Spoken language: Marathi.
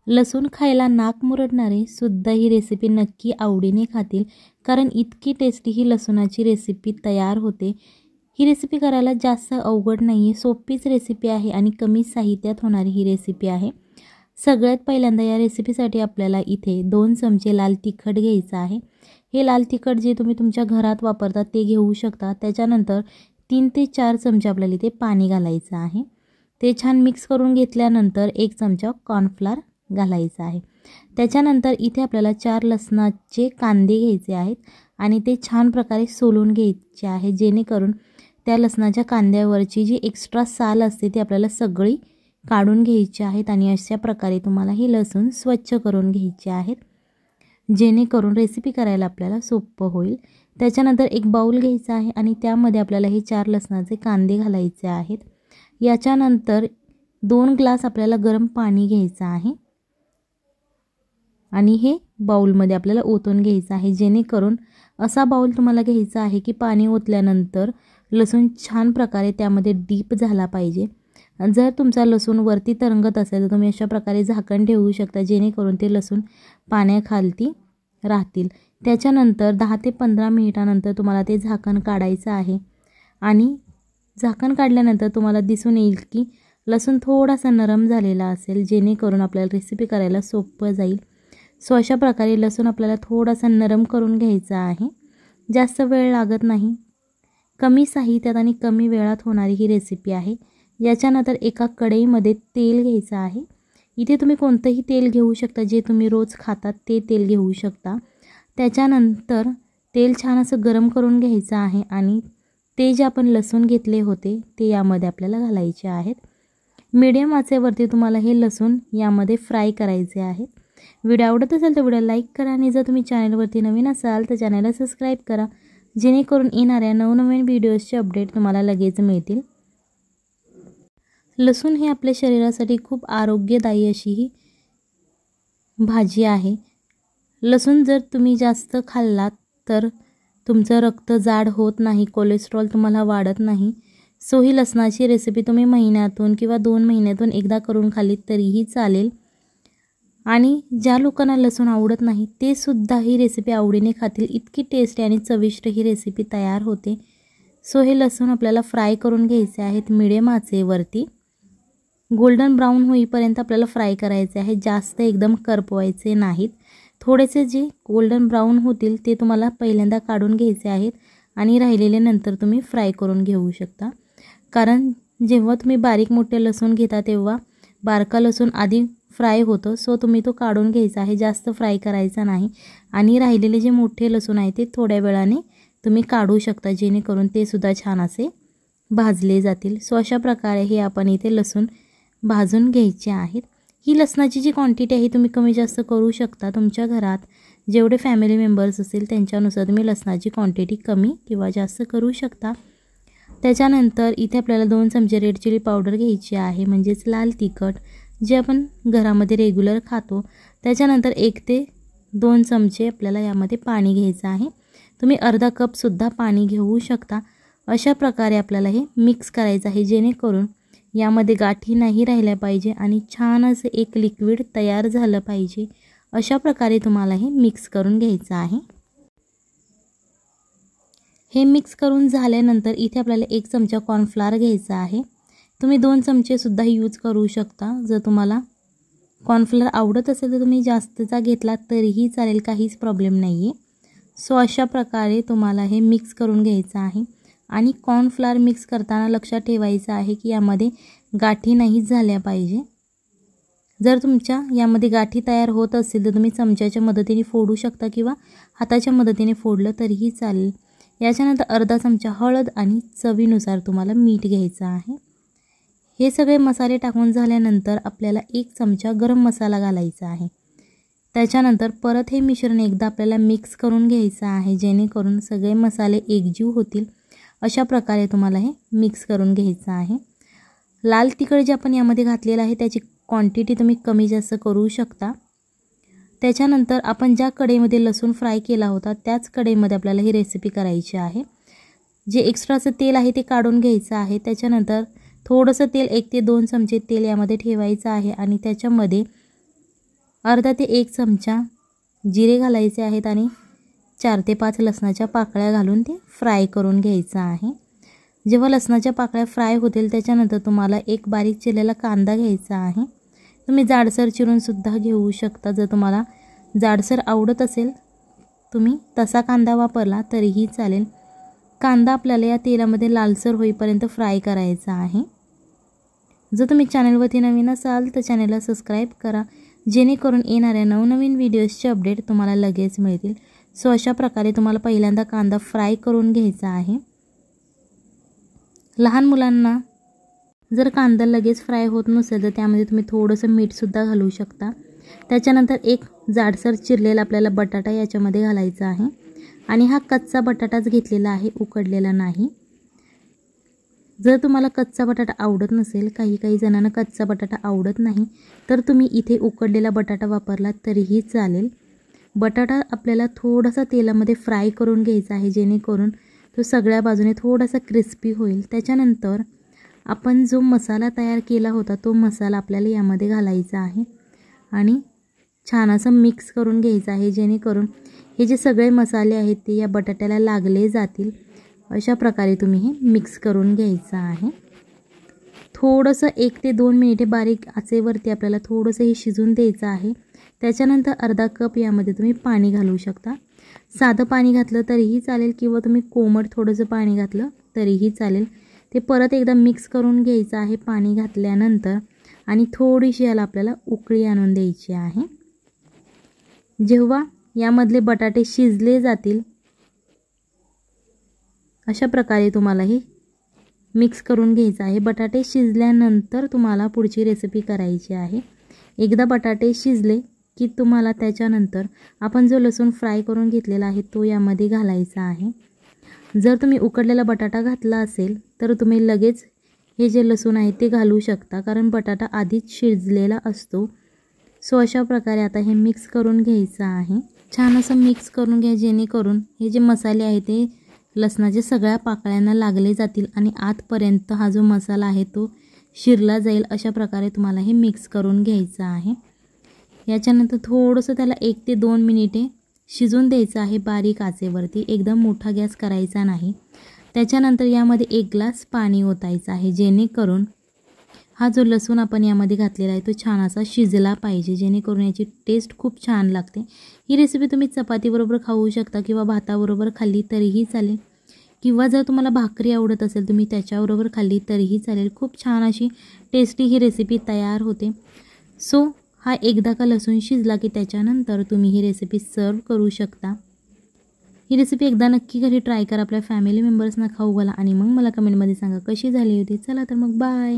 लसूण खायला नाक मुरडणारे सुद्धा ही रेसिपी नक्की आवडीने खातील, कारण इतकी टेस्टी ही लसूणाची रेसिपी तयार होते। ही रेसिपी करायला जास्त अवघड नाही आहे, सोपीच रेसिपी आहे आणि कमी साहित्यात होणारी ही रेसिपी आहे। सगळ्यात पहिल्यांदा या रेसिपीसाठी आपल्याला इथे 2 चमचे लाल तिखट घ्यायचं आहे। हे लाल तिखट जे तुम्ही तुमच्या घरात वापरता ते घेऊ शकता। त्याच्यानंतर 3 ते 4 चमचे आपल्याला इथे पाणी घालायचं आहे। ते छान मिक्स करून घेतल्यानंतर 1 चमचा कॉर्नफ्लोअर घालायचा आहे। त्याच्यानंतर इथे आपल्याला 4 लसणाचे कांदे घ्यायचे आहेत आणि ते छान प्रकारे सोलून घ्यायचे आहे, जेणेकरून त्या लसणाच्या कांद्यावरची जी एक्स्ट्रा साल असते ती आपल्याला सगळी काढून घ्यायची आहेत आणि अशा प्रकारे तुम्हाला हे लसूण स्वच्छ करून घ्यायचे आहेत, जेणेकरून रेसिपी करायला आपल्याला सोपं होईल। त्याच्यानंतर एक बाउल घ्यायचा आहे आणि त्यामध्ये आपल्याला हे 4 लसणाचे कांदे घालायचे आहेत। याच्यानंतर 2 ग्लास आपल्याला गरम पाणी घ्यायचं आहे आणि हे बाउलमध्ये आपल्याला ओतून घ्यायचं आहे, जेणेकरून असा बाउल तुम्हाला घ्यायचा आहे की पाणी ओतल्यानंतर लसूण छान प्रकारे त्यामध्ये डीप झाला पाहिजे। जर तुमचा लसूण वरती तरंगत असेल तर तुम्ही अशा प्रकारे झाकण ठेवू शकता, जेणेकरून ते लसूण पाण्याखाली राहतील। त्याच्यानंतर 10 ते 15 मिनिटानंतर तुम्हाला ते झाकण काढायचं आहे आणि झाकण काढल्यानंतर तुम्हाला दिसून येईल की लसूण थोडासा नरम झालेला असेल, जेणेकरून आपल्याला रेसिपी करायला सोपं जाईल। सो अशा प्रकारे लसूण आपल्याला थोडासा नरम करून घ्यायचा आहे। जास्त वेळ लागत नाही, कमी साहित्यात आणि कमी वेळात होणारी ही रेसिपी आहे। याच्यानंतर एका कढईमध्ये तेल घ्यायचं आहे। इथे तुम्ही कोणतंही तेल घेऊ शकता, जे तुम्ही रोज खातात ते तेल घेऊ शकता। त्याच्यानंतर तेल छान असं गरम करून घ्यायचं आहे आणि ते जे आपण लसूण घेतले होते ते यामध्ये आपल्याला घालायचे आहेत। मीडियम आचेवरती तुम्हाला हे लसूण यामध्ये फ्राय करायचे आहेत। व्हिडिओ आवडत असेल तर व्हिडिओ लाईक करा आणि जर तुम्ही चॅनलवरती नवीन असाल तर चॅनलला सबस्क्राईब करा, जेणेकरून येणाऱ्या नवनवीन व्हिडिओजचे अपडेट तुम्हाला लगेच मिळतील। लसूण हे आपल्या शरीरासाठी खूप आरोग्यदायी अशी ही भाजी आहे। लसूण जर तुम्ही जास्त खाल्लात तर तुमचं रक्त जाड होत नाही, कोलेस्ट्रॉल तुम्हाला वाढत नाही। सो ही लसणाची रेसिपी तुम्ही महिन्यातून किंवा 2 महिन्यातून एकदा करून खाल्लीत तरीही चालेल आणि ज्या लोकांना लसूण आवडत नाही ते सुद्धा ही रेसिपी आवडीने खातील, इतकी टेस्टी आणि चविष्ट ही रेसिपी तयार होते। सो हे लसूण आपल्याला फ्राय करून घ्यायचे आहेत मीडियम आचेवरती, गोल्डन ब्राउन होईपर्यंत आपल्याला फ्राय करायचे आहे, जास्त एकदम करपवायचे नाहीत। थोडेसे जे गोल्डन ब्राउन होतील ते तुम्हाला पहिल्यांदा काढून घ्यायचे आहेत आणि राहिलेले नंतर तुम्ही फ्राय करून घेऊ शकता, कारण जेव्हा तुम्ही बारीक मोठे लसूण घेता तेव्हा बारका लसूण आधी फ्राय होतो। सो तुम्ही तो काढून घ्यायचा आहे, जास्त फ्राय करायचा नाही आणि राहिलेले जे मोठे लसूण आहे ते थोड्या वेळाने तुम्ही काढू शकता, जेणेकरून ते सुद्धा छान असे भाजले जातील। सो अशा प्रकारे हे आपण इथे लसूण भाजून घ्यायचे आहेत। ही लसणाची जी क्वांटिटी आहे तुम्ही कमी जास्त करू शकता, तुमच्या घरात जेवढे फॅमिली मेंबर्स असतील त्यांच्यानुसार तुम्ही लसणाची क्वांटिटी कमी किंवा जास्त करू शकता। त्याच्यानंतर इथे आपल्याला 2 चमचे रेड चिली पावडर घ्यायची आहे, म्हणजेच लाल तिखट जे आपण घरामध्ये रेग्युलर खातो। त्याच्यानंतर 1 ते 2 चमचे आपल्याला यामध्ये पाणी घ्यायचं आहे, तुम्ही अर्धा कप सुद्धा पाणी घेऊ शकता। अशा प्रकारे आपल्याला हे मिक्स करायचं आहे, जेणेकरून यामध्ये गाठी नाही राहिल्या पाहिजे आणि छान असं एक लिक्विड तयार झालं पाहिजे। अशा प्रकारे तुम्हाला हे मिक्स करून घ्यायचं आहे। हे मिक्स करून झाल्यानंतर इथे आपल्याला 1 चमचा कॉर्नफ्लोअर घ्यायचा आहे, तुम्ही 2 चमचे सुद्धा यूज करू शकता। जर तुम्हाला कॉर्नफ्लोअर आवडत असेल तर तुम्ही जास्तचा घेतला तरीही चालेल, काहीच प्रॉब्लेम नाही आहे। सो अशा प्रकारे तुम्हाला हे मिक्स करून घ्यायचं आहे आणि कॉर्नफ्लोअर मिक्स करताना लक्षात ठेवायचं आहे की यामध्ये गाठी नाही झाल्या पाहिजे। जर तुमच्या यामध्ये गाठी तयार होत असतील तर तुम्ही चमच्याच्या मदतीने फोडू शकता किंवा हाताच्या मदतीने फोडलं तरीही चालेल। याच्यानंतर अर्धा चमचा हळद आणि चवीनुसार तुम्हाला मीठ घ्यायचं आहे। हे सगळे मसाले टाकून झाल्यानंतर आपल्याला 1 चमचा गरम मसाला घालायचा आहे। त्याच्यानंतर परत हे मिश्रण एकदा आपल्याला मिक्स करून घ्यायचं आहे, जेणेकरून सगळे मसाले एकजीव होतील। अशा प्रकारे तुम्हाला हे मिक्स करून घ्यायचं आहे। लाल तिखट जे आपण यामध्ये घातलेलं आहे त्याची क्वांटिटी तुम्ही कमी जास्त करू शकता। त्याच्यानंतर आपण ज्या कढईमध्ये लसूण फ्राय केला होता त्याच कढईमध्ये आपल्याला ही रेसिपी करायची आहे। जे एक्स्ट्राचं तेल आहे ते काढून घ्यायचं आहे। त्याच्यानंतर थोडंसं तेल 1 ते 2 चमचे तेल यामध्ये ठेवायचं आहे आणि त्याच्यामध्ये अर्धा ते 1 चमचा जिरे घालायचे आहेत आणि 4 ते 5 लसणाच्या पाकळ्या घालून ते फ्राय करून घ्यायचं आहे। जेव्हा लसणाच्या पाकळ्या फ्राय होतील त्याच्यानंतर तुम्हाला एक बारीक चिरलेला कांदा घ्यायचा आहे। तुम्ही जाडसर चिरून सुद्धा घेऊ शकता। जर तुम्हाला जाडसर आवडत असेल तुम्ही तसा कांदा वापरला तरीही चालेल। कांदा आपल्याला या तेलामध्ये लालसर होईपर्यंत फ्राय करायचा आहे। जर तुम्ही चॅनलवरती नवीन असाल तर चॅनलला सबस्क्राइब करा, जेणेकरून येणाऱ्या नवनवीन व्हिडिओजचे अपडेट तुम्हाला लगेच मिळतील। सो अशा प्रकारे तुम्हाला पहिल्यांदा कांदा फ्राय करून घ्यायचा आहे। लहान मुलांना जर कांदा लगेच फ्राय होत नसेल तर त्यामध्ये तुम्ही थोडंसं मीठ सुद्धा घालू शकता। त्याच्यानंतर एक जाडसर चिरलेला आपल्याला बटाटा याच्यामध्ये घालायचा आहे आणि हा कच्चा बटाटाच घेतलेला आहे, उकडलेला नाही। जर तुम्हाला कच्चा बटाटा आवडत नसेल, काही जणांना कच्चा बटाटा आवडत नाही, तर तुम्ही इथे उकडलेला बटाटा वापरला तरीही चालेल। बटाटा आपल्याला थोडासा तेलामध्ये फ्राय करून घ्यायचा आहे, जेणेकरून तो सगळ्या बाजूने थोडासा क्रिस्पी होईल। त्याच्यानंतर आपण जो मसाला तयार केला होता तो मसाला आपल्याला यामध्ये घालायचा आहे आणि छान असं मिक्स करून घ्यायचं आहे, जेणेकरून हे जे सगळे मसाले आहेत ते या बटाट्याला लागले जातील। अशा प्रकारे तुम्ही हे मिक्स करून घ्यायचं आहे। थोडंसं 1 ते 2 मिनिटे बारीक आचेवरती आपल्याला थोडंसं हे शिजून द्यायचं आहे। त्याच्यानंतर अर्धा कप यामध्ये तुम्ही पाणी घालू शकता। साधं पाणी घातलं तरीही चालेल किंवा तुम्ही कोमट थोडंसं पाणी घातलं तरीही चालेल। ते परत एकदा मिक्स करून घ्यायचं आहे पाणी घातल्यानंतर आणि थोडीशी याला आपल्याला उकळी आणून द्यायची आहे। जेव्हा यामधले बटाटे शिजले जातील अशा प्रकारे तुम्हाला हे मिक्स करून घ्यायचं आहे। बटाटे शिजल्यानंतर तुम्हाला पुढची रेसिपी करायची आहे। एकदा बटाटे शिजले की तुम्हाला त्याच्यानंतर आपण जो लसूण फ्राय करून घेतलेला आहे तो यामध्ये घालायचा आहे। जर तुम्ही उकडलेला बटाटा घातला असेल तर तुम्ही लगेच हे जे लसूण आहे ते घालू शकता, कारण बटाटा आधीच शिजलेला असतो। सो अशा प्रकारे आता हे मिक्स करून घ्यायचं आहे। छान असं मिक्स करून घ्या, जेणेकरून हे जे मसाले आहे ते लसणाच्या सगळ्या पाकळ्यांना लागले जातील आणि आतपर्यंत हा जो मसाला आहे तो शिरला जाईल। अशा प्रकारे तुम्हाला हे मिक्स करून घ्यायचं आहे। याच्यानंतर थोडंसं त्याला 1 ते 2 मिनिटे शिजून द्यायचं आहे बारीक आचेवरती, एकदम मोठा गॅस करायचा नाही। त्याच्यानंतर यामध्ये 1 ग्लास पाणी ओतायचं आहे, जेणेकरून हा जो लसूण आपण यामध्ये घातलेला आहे तो छान असा शिजला पाहिजे, जेणेकरून याची टेस्ट खूप छान लागते। ही रेसिपी तुम्ही चपातीबरोबर खाऊ शकता किंवा भाताबरोबर खाल्ली तरीही चालेल, किंवा जर तुम्हाला भाकरी आवडत असेल तुम्ही त्याच्याबरोबर खाल्ली तरीही चालेल। खूप छान अशी टेस्टी ही रेसिपी तयार होते। सो हा एकदा का लसूण शिजला की त्याच्यानंतर तुम्ही ही रेसिपी सर्व करू शकता। ही रेसिपी एकदा नक्की घरी ट्राय करा, आपल्या फॅमिली मेंबर्सना खाऊ घाला आणि मग मला कमेंटमध्ये सांगा कशी झाली होती। चला तर मग बाय।